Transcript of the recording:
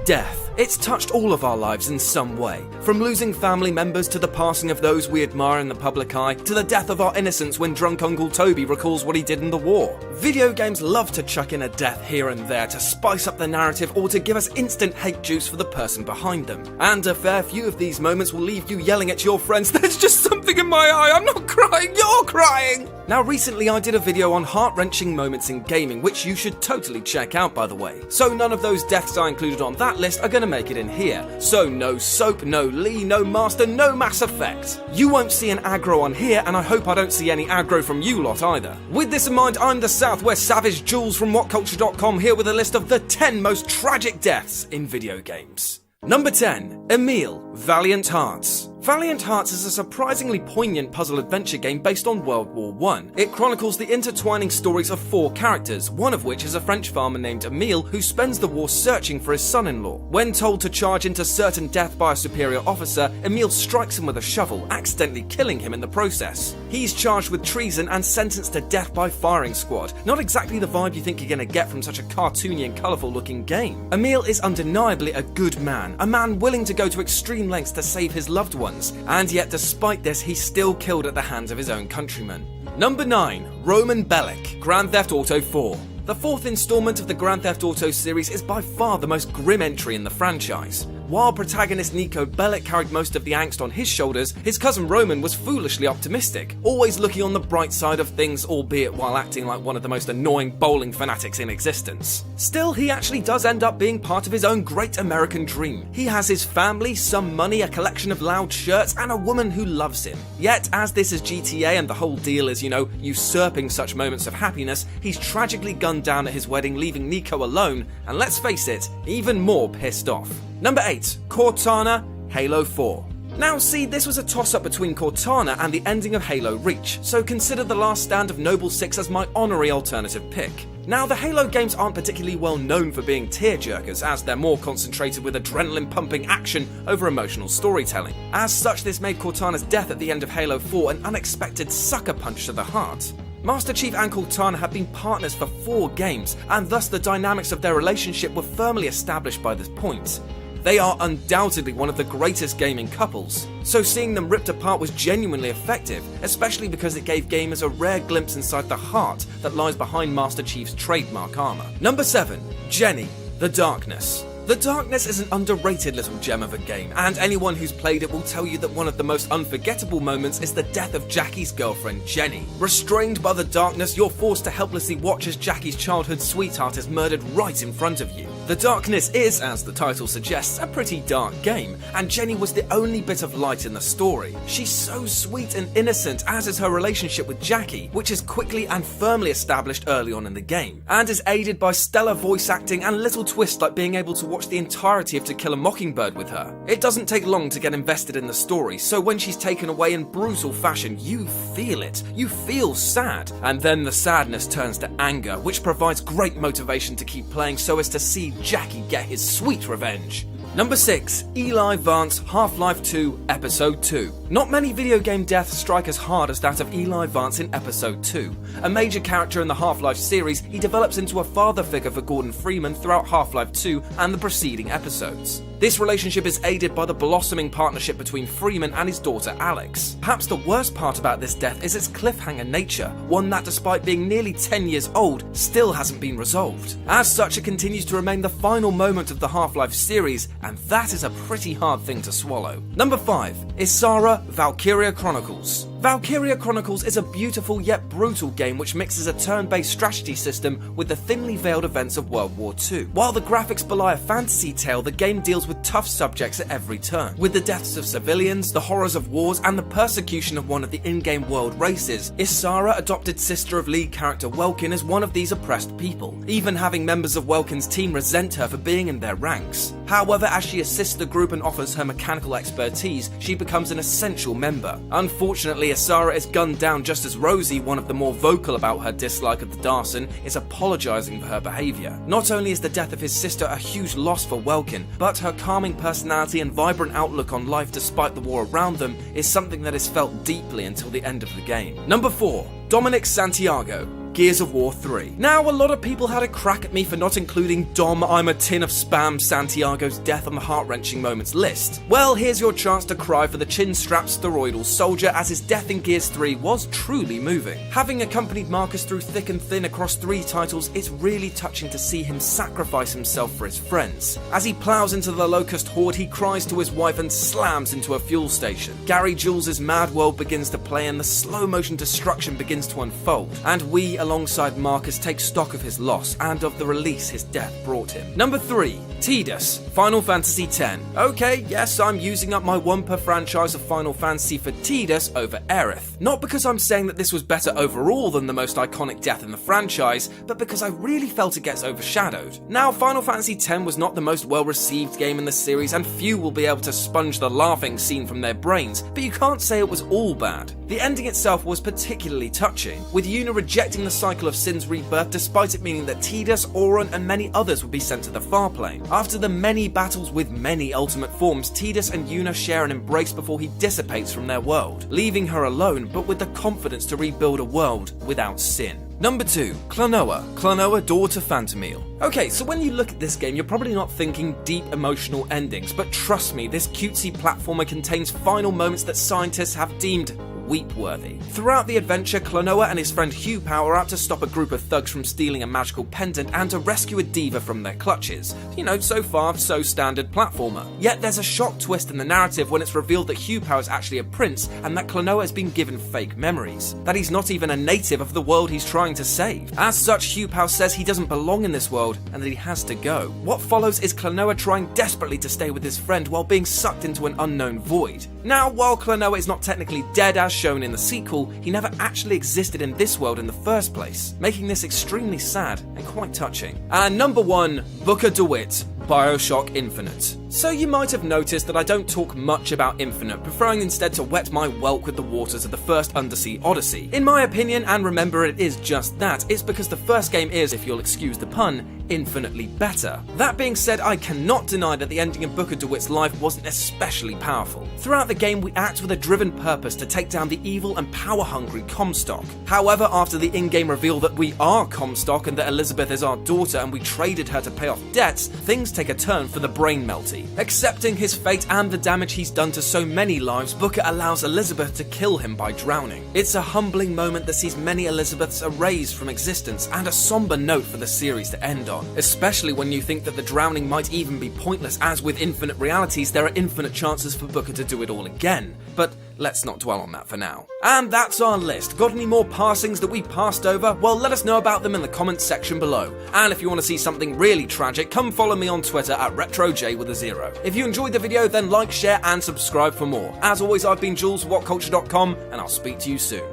Death. It's touched all of our lives in some way, from losing family members to the passing of those we admire in the public eye, to the death of our innocence when drunk Uncle Toby recalls what he did in the war. Video games love to chuck in a death here and there to spice up the narrative or to give us instant hate juice for the person behind them. And a fair few of these moments will leave you yelling at your friends, "There's just something in my eye, I'm not crying, you're crying!" Now recently I did a video on heart-wrenching moments in gaming, which you should totally check out by the way. So none of those deaths I included on that list are gonna make it in here. So no Soap, no Lee, no Master, no Mass Effect. You won't see an aggro on here, and I hope I don't see any aggro from you lot either. With this in mind, I'm the Southwest Savage Jules from WhatCulture.com here with a list of the 10 most tragic deaths in video games. Number 10. Emil, Valiant Hearts. Valiant Hearts is a surprisingly poignant puzzle-adventure game based on World War I. It chronicles the intertwining stories of 4 characters, one of which is a French farmer named Emile who spends the war searching for his son-in-law. When told to charge into certain death by a superior officer, Emile strikes him with a shovel, accidentally killing him in the process. He's charged with treason and sentenced to death by firing squad. Not exactly the vibe you think you're gonna get from such a cartoony and colourful-looking game. Emile is undeniably a good man, a man willing to go to extreme lengths to save his loved ones. And yet despite this, he's still killed at the hands of his own countrymen. Number 9. Roman Bellic, Grand Theft Auto 4. The 4th installment of the Grand Theft Auto series is by far the most grim entry in the franchise. While protagonist Niko Bellic carried most of the angst on his shoulders, his cousin Roman was foolishly optimistic, always looking on the bright side of things, albeit while acting like one of the most annoying bowling fanatics in existence. Still, he actually does end up being part of his own great American dream. He has his family, some money, a collection of loud shirts, and a woman who loves him. Yet, as this is GTA and the whole deal is, usurping such moments of happiness, he's tragically gunned down at his wedding, leaving Niko alone, and let's face it, even more pissed off. Number 8. Cortana, Halo 4. Now see, this was a toss-up between Cortana and the ending of Halo Reach, so consider The Last Stand of Noble Six as my honorary alternative pick. Now, the Halo games aren't particularly well known for being tearjerkers, as they're more concentrated with adrenaline-pumping action over emotional storytelling. As such, this made Cortana's death at the end of Halo 4 an unexpected sucker punch to the heart. Master Chief and Cortana have been partners for 4 games, and thus the dynamics of their relationship were firmly established by this point. They are undoubtedly one of the greatest gaming couples, so seeing them ripped apart was genuinely effective, especially because it gave gamers a rare glimpse inside the heart that lies behind Master Chief's trademark armor. Number 7. Jenny, The Darkness. The Darkness is an underrated little gem of a game, and anyone who's played it will tell you that one of the most unforgettable moments is the death of Jackie's girlfriend, Jenny. Restrained by the darkness, you're forced to helplessly watch as Jackie's childhood sweetheart is murdered right in front of you. The Darkness is, as the title suggests, a pretty dark game, and Jenny was the only bit of light in the story. She's so sweet and innocent, as is her relationship with Jackie, which is quickly and firmly established early on in the game, and is aided by stellar voice acting and little twists like being able to watch the entirety of To Kill a Mockingbird with her. It doesn't take long to get invested in the story, so when she's taken away in brutal fashion, you feel it. You feel sad. And then the sadness turns to anger, which provides great motivation to keep playing so as to see Jackie get his sweet revenge. Number 6. Eli Vance, Half-Life 2, Episode 2. Not many video game deaths strike as hard as that of Eli Vance in Episode 2. A major character in the Half-Life series, he develops into a father figure for Gordon Freeman throughout Half-Life 2 and the preceding episodes. This relationship is aided by the blossoming partnership between Freeman and his daughter Alex. Perhaps the worst part about this death is its cliffhanger nature, one that despite being nearly 10 years old, still hasn't been resolved. As such, it continues to remain the final moment of the Half-Life series, and that is a pretty hard thing to swallow. Number 5. Isara, Valkyria Chronicles. Valkyria Chronicles is a beautiful yet brutal game which mixes a turn-based strategy system with the thinly veiled events of World War II. While the graphics belie a fantasy tale, the game deals with tough subjects at every turn. With the deaths of civilians, the horrors of wars, and the persecution of one of the in-game world races, Isara, adopted sister of lead character Welkin, is one of these oppressed people, even having members of Welkin's team resent her for being in their ranks. However, as she assists the group and offers her mechanical expertise, she becomes an essential member. Unfortunately, Isara is gunned down just as Rosie, one of the more vocal about her dislike of the Darson, is apologising for her behaviour. Not only is the death of his sister a huge loss for Welkin, but her calming personality and vibrant outlook on life despite the war around them is something that is felt deeply until the end of the game. Number 4. Dominic Santiago, Gears of War 3. Now, a lot of people had a crack at me for not including Dom I'm a tin of spam Santiago's death on the heart-wrenching moments list. Well, here's your chance to cry for the chin-strapped steroidal soldier, as his death in Gears 3 was truly moving. Having accompanied Marcus through thick and thin across 3 titles, it's really touching to see him sacrifice himself for his friends. As he plows into the Locust Horde, he cries to his wife and slams into a fuel station. Gary Jules' mad world begins to play and the slow-motion destruction begins to unfold, and we, alongside Marcus, take stock of his loss and of the release his death brought him. Number 3. Tidus, Final Fantasy X. Okay, yes, I'm using up my one per franchise of Final Fantasy for Tidus over Aerith. Not because I'm saying that this was better overall than the most iconic death in the franchise, but because I really felt it gets overshadowed. Now, Final Fantasy X was not the most well-received game in the series, and few will be able to sponge the laughing scene from their brains, but you can't say it was all bad. The ending itself was particularly touching, with Yuna rejecting the cycle of Sin's rebirth despite it meaning that Tidus, Auron, and many others would be sent to the far plane. After the many battles with many ultimate forms, Tidus and Yuna share an embrace before he dissipates from their world, leaving her alone but with the confidence to rebuild a world without Sin. Number 2. Klonoa, Door to Phantomile. Okay, so when you look at this game, you're probably not thinking deep emotional endings, but trust me, this cutesy platformer contains final moments that scientists have deemed weep-worthy. Throughout the adventure, Klonoa and his friend Hugh-Pow are out to stop a group of thugs from stealing a magical pendant and to rescue a diva from their clutches. You know, so far, so standard platformer. Yet there's a shock twist in the narrative when it's revealed that Hugh-Pow is actually a prince and that Klonoa has been given fake memories. That he's not even a native of the world he's trying to save. As such, Hugh-Pow says he doesn't belong in this world and that he has to go. What follows is Klonoa trying desperately to stay with his friend while being sucked into an unknown void. Now, while Klonoa is not technically dead as shown in the sequel, he never actually existed in this world in the first place, making this extremely sad and quite touching. And number 1, Booker DeWitt, BioShock Infinite. So you might have noticed that I don't talk much about Infinite, preferring instead to wet my whelk with the waters of the first Undersea Odyssey. In my opinion, and remember it is just that, it's because the first game is, if you'll excuse the pun, infinitely better. That being said, I cannot deny that the ending of Booker DeWitt's life wasn't especially powerful. Throughout the game, we act with a driven purpose to take down the evil and power-hungry Comstock. However, after the in-game reveal that we are Comstock and that Elizabeth is our daughter and we traded her to pay off debts, things take a turn for the brain-melty. Accepting his fate and the damage he's done to so many lives, Booker allows Elizabeth to kill him by drowning. It's a humbling moment that sees many Elizabeths erased from existence and a somber note for the series to end on, especially when you think that the drowning might even be pointless, as with infinite realities there are infinite chances for Booker to do it all again. But let's not dwell on that for now. And that's our list. Got any more passings that we passed over? Well, let us know about them in the comments section below. And if you want to see something really tragic, come follow me on Twitter at RetroJ with a 0. If you enjoyed the video, then like, share, and subscribe for more. As always, I've been Jules, WhatCulture.com, and I'll speak to you soon.